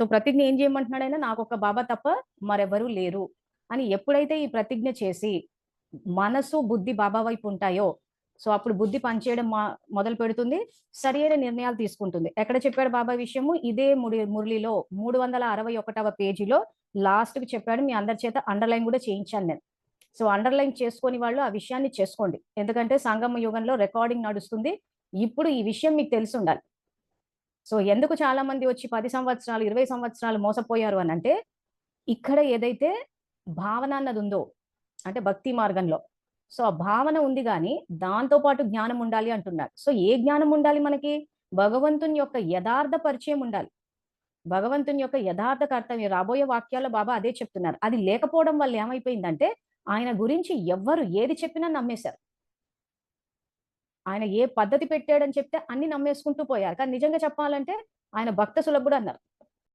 So ప్రతిజ్ఞ ఏం చేయమంటున్నాడు ఆయన, నాకు ఒక బాబా తప్ప మరెవరూ లేరు అని ఎప్పుడైతే ఈ ప్రతిజ్ఞ చేసి మనసు బుద్ధి బాబా వైపు ఉంటాయో, సో అప్పుడు బుద్ధి పనిచేయడం మొదలు పెడుతుంది, సరి అయిన నిర్ణయాలు తీసుకుంటుంది. ఎక్కడ చెప్పాడు బాబా విషయము, ఇదే మురళిలో 361వ పేజీలో లాస్ట్ కి చెప్పాడు. మీ అందరి చేత అండర్లైన్ కూడా చేయించాను నేను. సో అండర్లైన్ చేసుకొని వాళ్ళు ఆ విషయాన్ని చేసుకోండి, ఎందుకంటే సంగమ యుగంలో రికార్డింగ్ నడుస్తుంది. ఇప్పుడు ఈ విషయం మీకు తెలిసి ఉండాలి. సో ఎందుకు చాలా మంది వచ్చి 10 సంవత్సరాలు 20 సంవత్సరాలు మోసపోయారు అని అంటే, ఇక్కడ ఏదైతే భావన అన్నది ఉందో, అంటే భక్తి మార్గంలో, సో ఆ భావన ఉంది కానీ దాంతో పాటు జ్ఞానం ఉండాలి అంటున్నారు. సో ఏ జ్ఞానం ఉండాలి మనకి, భగవంతుని యొక్క యథార్థ పరిచయం ఉండాలి. భగవంతుని యొక్క యథార్థ కర్తవ్యం రాబోయే వాక్యాల్లో బాబా అదే చెప్తున్నారు. అది లేకపోవడం వల్ల ఏమైపోయిందంటే, ఆయన గురించి ఎవ్వరు ఏది చెప్పినా నమ్మేశారు. ఆయన ఏ పద్ధతి పెట్టాడని చెప్తే అన్ని నమ్మేసుకుంటూ పోయారు. కానీ నిజంగా చెప్పాలంటే ఆయన భక్త సులభుడు అన్నారు.